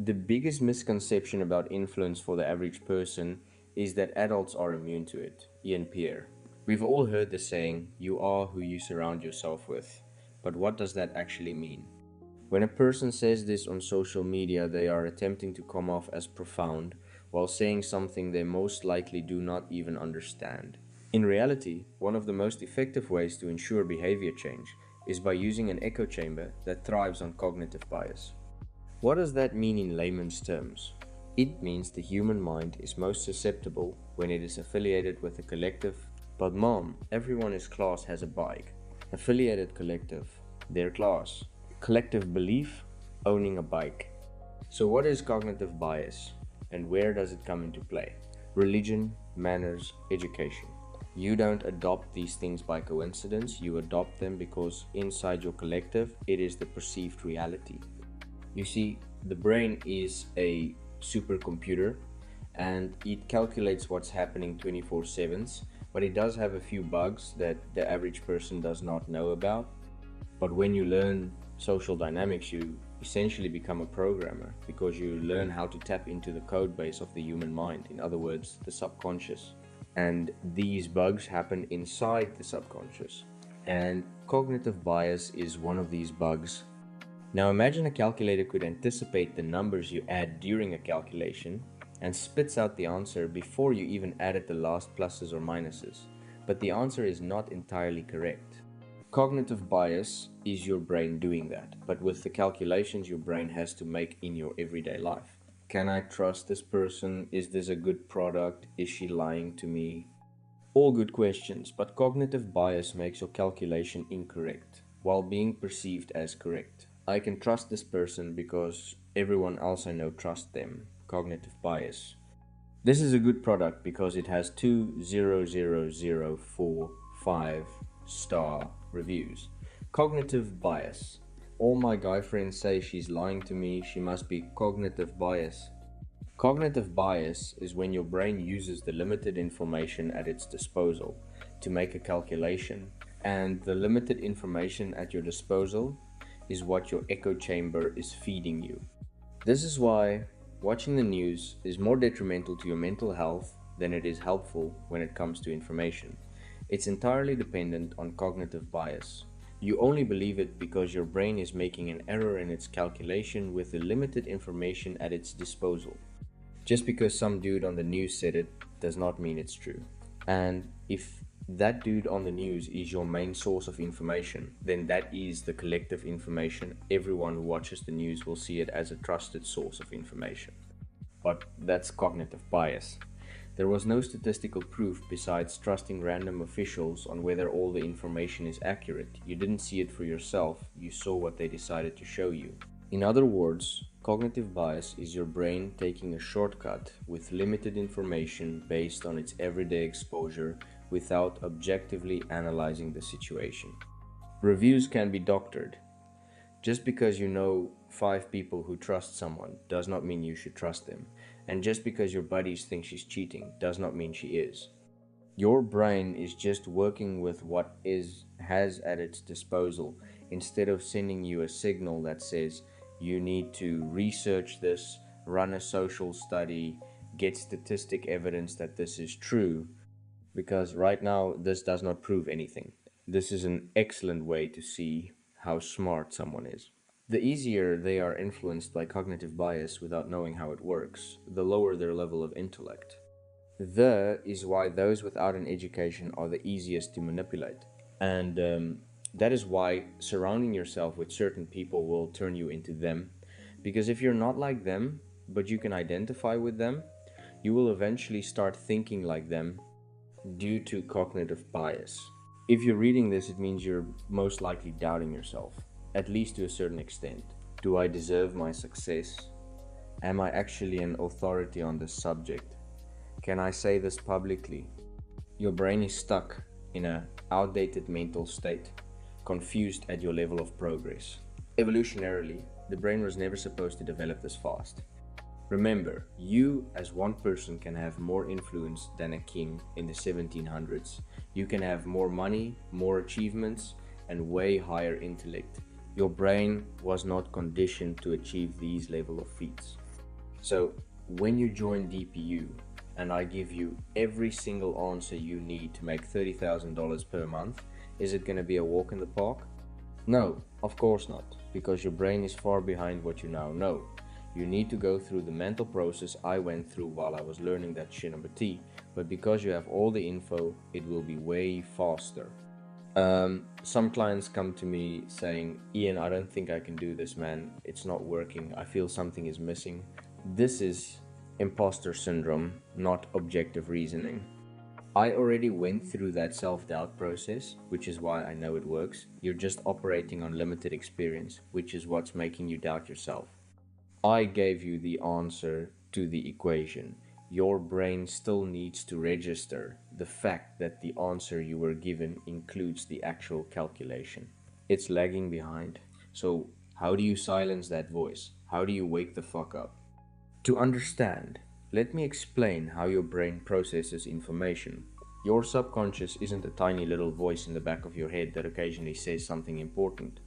The biggest misconception about influence for the average person is that adults are immune to it. Ian Pierre. We've all heard the saying, you are who you surround yourself with. But what does that actually mean? When a person says this on social media, they are attempting to come off as profound while saying something they most likely do not even understand. In reality, one of the most effective ways to ensure behavior change is by using an echo chamber that thrives on cognitive bias. What does that mean in layman's terms? It means the human mind is most susceptible when it is affiliated with a collective. But mom, everyone in class has a bike. Affiliated collective, their class. Collective belief, owning a bike. So what is cognitive bias and where does it come into play? Religion, manners, education. You don't adopt these things by coincidence, you adopt them because inside your collective it is the perceived reality. You see, the brain is a supercomputer and it calculates what's happening 24/7, but it does have a few bugs that the average person does not know about. But when you learn social dynamics, you essentially become a programmer because you learn how to tap into the code base of the human mind, in other words, the subconscious. And these bugs happen inside the subconscious. And cognitive bias is one of these bugs. Now imagine a calculator could anticipate the numbers you add during a calculation and spits out the answer before you even added the last pluses or minuses. But the answer is not entirely correct. Cognitive bias is your brain doing that, but with the calculations your brain has to make in your everyday life. Can I trust this person? Is this a good product? Is she lying to me? All good questions, but cognitive bias makes your calculation incorrect while being perceived as correct. I can trust this person because everyone else I know trusts them. Cognitive bias. This is a good product because it has 2,00045 star reviews. Cognitive bias. All my guy friends say she's lying to me, she must be cognitive bias. Cognitive bias is when your brain uses the limited information at its disposal to make a calculation, and the limited information at your disposal is what your echo chamber is feeding you. This is why watching the news is more detrimental to your mental health than it is helpful when it comes to information. It's entirely dependent on cognitive bias. You only believe it because your brain is making an error in its calculation with the limited information at its disposal. Just because some dude on the news said it does not mean it's true. And if that dude on the news is your main source of information, then that is the collective information. Everyone who watches the news will see it as a trusted source of information. But that's cognitive bias. There was no statistical proof besides trusting random officials on whether all the information is accurate. You didn't see it for yourself, you saw what they decided to show you. In other words, cognitive bias is your brain taking a shortcut with limited information based on its everyday exposure without objectively analyzing the situation. Reviews can be doctored. Just because you know 5 people who trust someone does not mean you should trust them. And just because your buddies think she's cheating does not mean she is. Your brain is just working with what has at its disposal instead of sending you a signal that says you need to research this, run a social study, get statistic evidence that this is true. Because right now, this does not prove anything. This is an excellent way to see how smart someone is. The easier they are influenced by cognitive bias without knowing how it works, the lower their level of intellect. The is why those without an education are the easiest to manipulate. And that is why surrounding yourself with certain people will turn you into them. Because if you're not like them, but you can identify with them, you will eventually start thinking like them due to cognitive bias. If you're reading this, it means you're most likely doubting yourself, at least to a certain extent. Do I deserve my success? Am I actually an authority on this subject? Can I say this publicly? Your brain is stuck in an outdated mental state, confused at your level of progress. Evolutionarily, the brain was never supposed to develop this fast. Remember, you as one person can have more influence than a king in the 1700s. You can have more money, more achievements, and way higher intellect. Your brain was not conditioned to achieve these level of feats. So when you join DPU and I give you every single answer you need to make $30,000 per month, is it going to be a walk in the park? No, of course not, because your brain is far behind what you now know. You need to go through the mental process I went through while I was learning that T, but because you have all the info, it will be way faster. Some clients come to me saying, Ian, I don't think I can do this, man. It's not working. I feel something is missing. This is imposter syndrome, not objective reasoning. I already went through that self-doubt process, which is why I know it works. You're just operating on limited experience, which is what's making you doubt yourself. I gave you the answer to the equation. Your brain still needs to register the fact that the answer you were given includes the actual calculation. It's lagging behind. So, how do you silence that voice? How do you wake the fuck up? To understand, let me explain how your brain processes information. Your subconscious isn't a tiny little voice in the back of your head that occasionally says something important.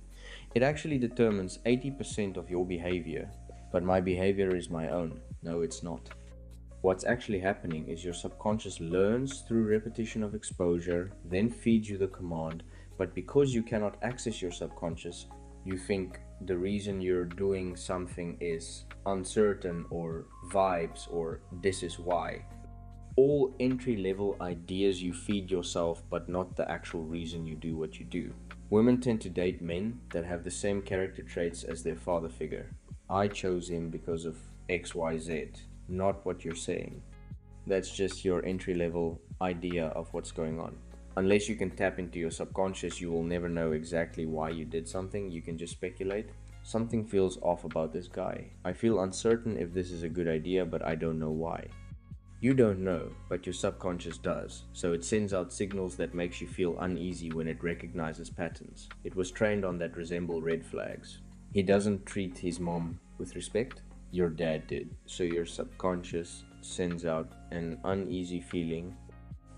It actually determines 80% of your behavior, but my behavior is my own. No, it's not. What's actually happening is your subconscious learns through repetition of exposure, then feeds you the command, but because you cannot access your subconscious, you think the reason you're doing something is uncertain or vibes or this is why. All entry-level ideas you feed yourself, but not the actual reason you do what you do. Women tend to date men that have the same character traits as their father figure. I chose him because of XYZ, not what you're saying. That's just your entry-level idea of what's going on. Unless you can tap into your subconscious, you will never know exactly why you did something. You can just speculate. Something feels off about this guy. I feel uncertain if this is a good idea, but I don't know why. You don't know, but your subconscious does, so it sends out signals that makes you feel uneasy when it recognizes patterns. It was trained on that resemble red flags. He doesn't treat his mom with respect. Your dad did, so your subconscious sends out an uneasy feeling.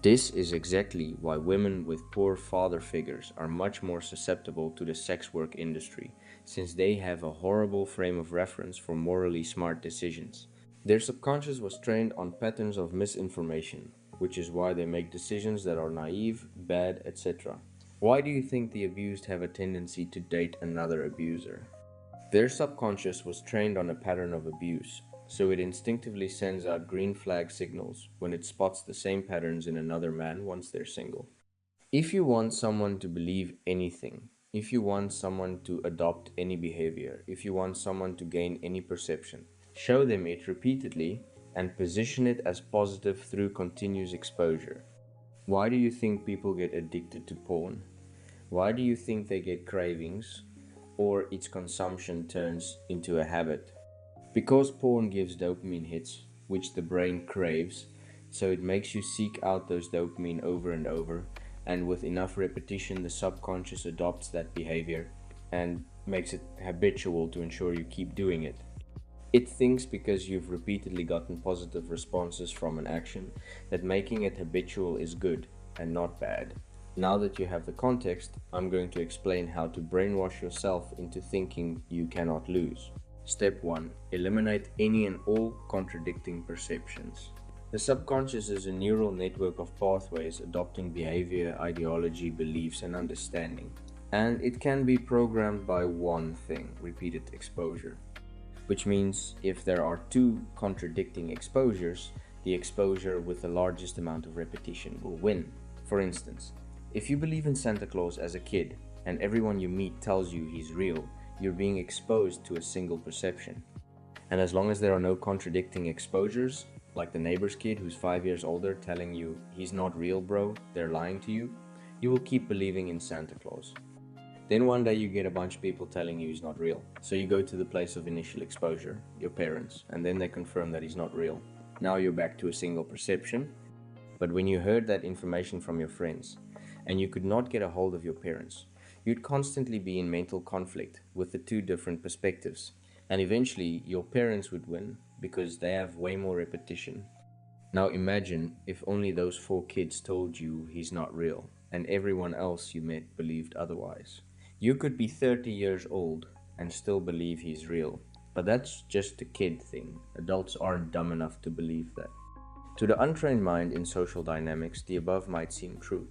This is exactly why women with poor father figures are much more susceptible to the sex work industry, since they have a horrible frame of reference for morally smart decisions. Their subconscious was trained on patterns of misinformation, which is why they make decisions that are naive, bad, etc. Why do you think the abused have a tendency to date another abuser? Their subconscious was trained on a pattern of abuse, so it instinctively sends out green flag signals when it spots the same patterns in another man once they're single. If you want someone to believe anything, if you want someone to adopt any behavior, if you want someone to gain any perception, show them it repeatedly and position it as positive through continuous exposure. Why do you think people get addicted to porn? Why do you think they get cravings or its consumption turns into a habit? Because porn gives dopamine hits, which the brain craves, so it makes you seek out those dopamine over and over, and with enough repetition the subconscious adopts that behavior and makes it habitual to ensure you keep doing it. It thinks because you've repeatedly gotten positive responses from an action that making it habitual is good and not bad. Now that you have the context, I'm going to explain how to brainwash yourself into thinking you cannot lose. Step 1. Eliminate any and all contradicting perceptions. The subconscious is a neural network of pathways adopting behavior, ideology, beliefs, and understanding. And it can be programmed by one thing, repeated exposure. Which means if there are two contradicting exposures, the exposure with the largest amount of repetition will win. For instance, if you believe in Santa Claus as a kid and everyone you meet tells you he's real, you're being exposed to a single perception. And as long as there are no contradicting exposures, like the neighbor's kid who's 5 years older telling you he's not real bro, they're lying to you, you will keep believing in Santa Claus. Then one day you get a bunch of people telling you he's not real. So you go to the place of initial exposure, your parents, and then they confirm that he's not real. Now you're back to a single perception. But when you heard that information from your friends, and you could not get a hold of your parents, you'd constantly be in mental conflict with the two different perspectives. And eventually your parents would win because they have way more repetition. Now imagine if only those 4 kids told you he's not real, and everyone else you met believed otherwise. You could be 30 years old and still believe he's real. But that's just a kid thing. Adults aren't dumb enough to believe that. To the untrained mind in social dynamics, the above might seem true.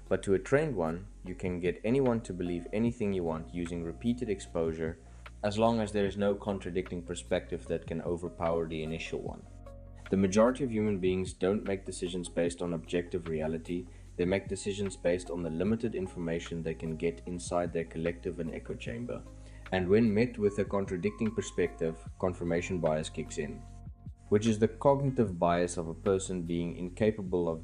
But to a trained one, you can get anyone to believe anything you want using repeated exposure, as long as there is no contradicting perspective that can overpower the initial one. The majority of human beings don't make decisions based on objective reality, they make decisions based on the limited information they can get inside their collective and echo chamber. And when met with a contradicting perspective, confirmation bias kicks in, which is the cognitive bias of a person being incapable of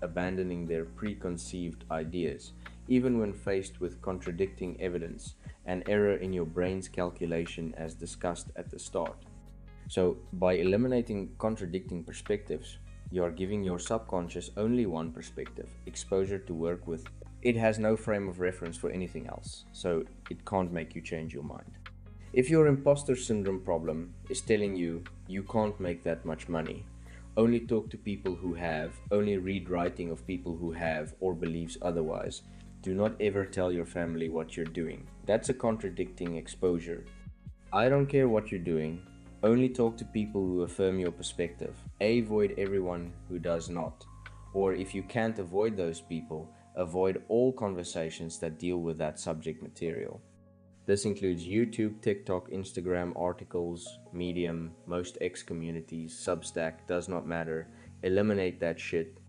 abandoning their preconceived ideas, even when faced with contradicting evidence, an error in your brain's calculation as discussed at the start. So, by eliminating contradicting perspectives, you are giving your subconscious only one perspective, exposure to work with. It has no frame of reference for anything else, so it can't make you change your mind. If your imposter syndrome problem is telling you you can't make that much money, only talk to people who have, only read writing of people who have or believes otherwise, do not ever tell your family what you're doing. That's a contradicting exposure. I don't care what you're doing, only talk to people who affirm your perspective. Avoid everyone who does not. Or if you can't avoid those people, avoid all conversations that deal with that subject material. This includes YouTube, TikTok, Instagram, articles, Medium, most X communities, Substack, does not matter. Eliminate that shit.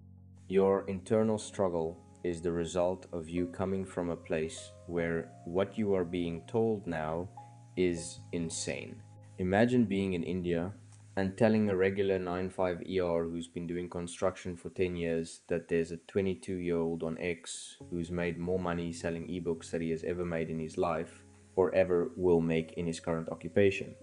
Your internal struggle is the result of you coming from a place where what you are being told now is insane. Imagine being in India and telling a regular 9-5 ER who's been doing construction for 10 years that there's a 22-year-old on X who's made more money selling ebooks than he has ever made in his life or ever will make in his current occupation.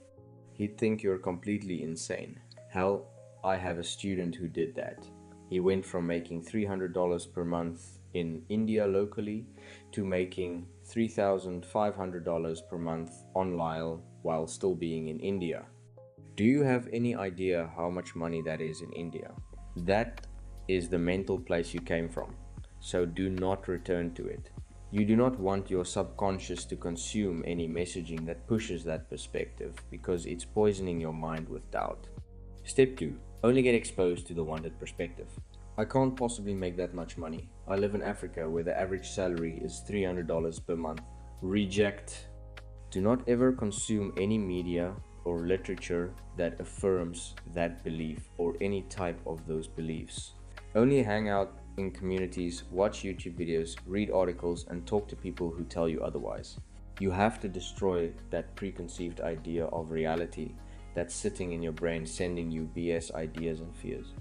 He'd think you're completely insane. Hell, I have a student who did that. He went from making $300 per month in India locally to making $3,500 per month online while still being in India. Do you have any idea how much money that is in India? That is the mental place you came from, so do not return to it. You do not want your subconscious to consume any messaging that pushes that perspective because it's poisoning your mind with doubt. Step 2. Only get exposed to the wanted perspective. I can't possibly make that much money. I live in Africa where the average salary is $300 per month. Reject. Do not ever consume any media or literature that affirms that belief or any type of those beliefs. Only hang out in communities, watch YouTube videos, read articles, and talk to people who tell you otherwise. You have to destroy that preconceived idea of reality that's sitting in your brain sending you BS ideas and fears.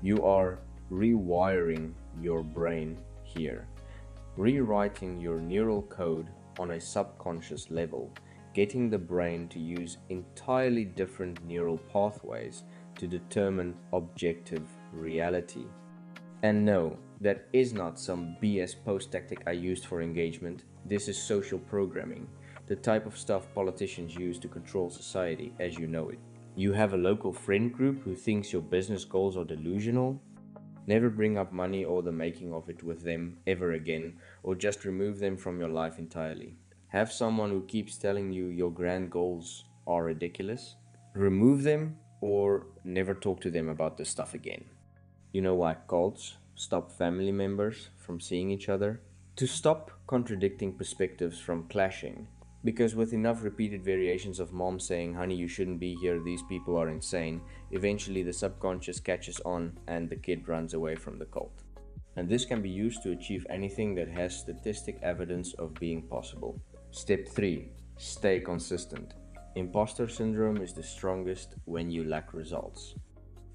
You are rewiring your brain here, rewriting your neural code on a subconscious level, getting the brain to use entirely different neural pathways to determine objective reality. And no, that is not some BS post tactic I used for engagement. This is social programming, the type of stuff politicians use to control society as you know it. You have a local friend group who thinks your business goals are delusional? Never bring up money or the making of it with them ever again, or just remove them from your life entirely. Have someone who keeps telling you your grand goals are ridiculous. Remove them or never talk to them about this stuff again. You know why cults stop family members from seeing each other? To stop contradicting perspectives from clashing. Because with enough repeated variations of mom saying, honey, you shouldn't be here, these people are insane, eventually the subconscious catches on and the kid runs away from the cult. And this can be used to achieve anything that has statistic evidence of being possible. Step 3. Stay consistent. Imposter syndrome is the strongest when you lack results.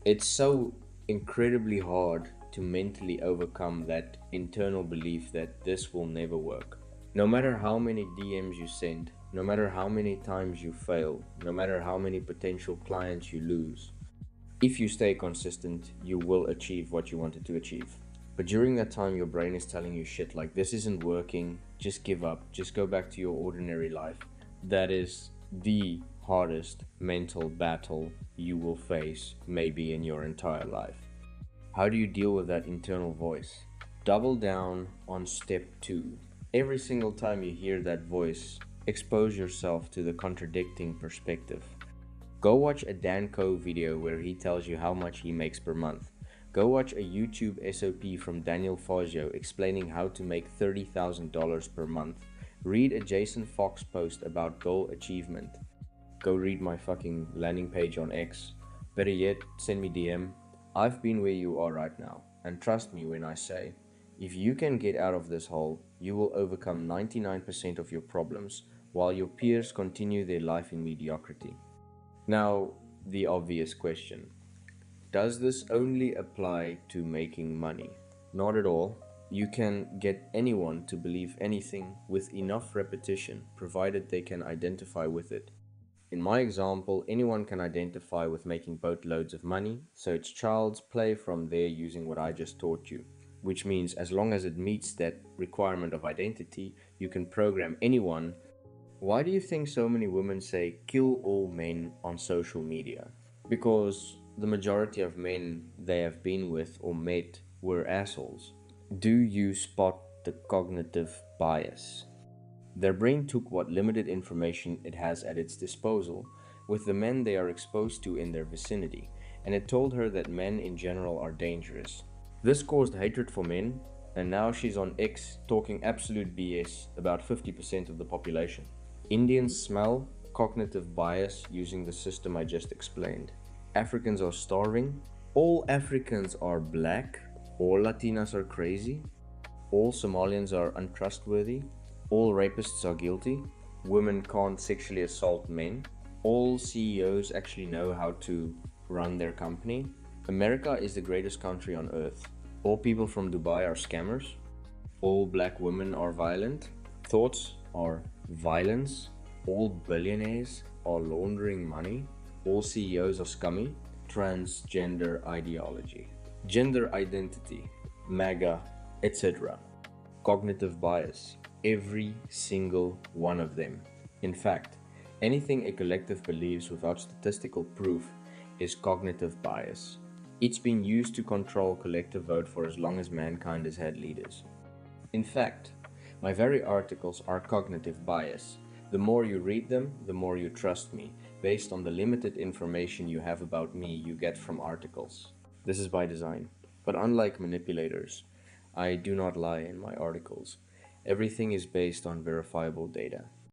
It's so incredibly hard to mentally overcome that internal belief that this will never work. No matter how many DMs you send, no matter how many times you fail, no matter how many potential clients you lose, if you stay consistent, you will achieve what you wanted to achieve. But during that time, your brain is telling you shit like, this isn't working, just give up, just go back to your ordinary life. That is the hardest mental battle you will face maybe in your entire life. How do you deal with that internal voice? Double down on step 2. Every single time you hear that voice, expose yourself to the contradicting perspective. Go watch a Dan Coe video where he tells you how much he makes per month. Go watch a YouTube SOP from Daniel Fazio explaining how to make $30,000 per month. Read a Jason Fox post about goal achievement. Go read my fucking landing page on X. Better yet, send me DM. I've been where you are right now, and trust me when I say, if you can get out of this hole, you will overcome 99% of your problems, while your peers continue their life in mediocrity. Now, the obvious question. Does this only apply to making money? Not at all. You can get anyone to believe anything with enough repetition, provided they can identify with it. In my example, anyone can identify with making boatloads of money, so it's child's play from there using what I just taught you. Which means as long as it meets that requirement of identity, you can program anyone. Why do you think so many women say kill all men on social media? Because the majority of men they have been with or met were assholes. Do you spot the cognitive bias? Their brain took what limited information it has at its disposal with the men they are exposed to in their vicinity, and it told her that men in general are dangerous. This caused hatred for men, and now she's on X talking absolute BS about 50% of the population. Indians smell cognitive bias using the system I just explained. Africans are starving. All Africans are black. All Latinas are crazy. All Somalians are untrustworthy. All rapists are guilty. Women can't sexually assault men. All CEOs actually know how to run their company. America is the greatest country on earth. All people from Dubai are scammers. All black women are violent. Thoughts are violence. All billionaires are laundering money. All CEOs are scummy. Transgender ideology, gender identity, MAGA, etc. Cognitive bias, every single one of them. In fact, anything a collective believes without statistical proof is cognitive bias. It's been used to control collective vote for as long as mankind has had leaders. In fact, my very articles are cognitive bias. The more you read them, the more you trust me, based on the limited information you have about me you get from articles. This is by design. But unlike manipulators, I do not lie in my articles. Everything is based on verifiable data.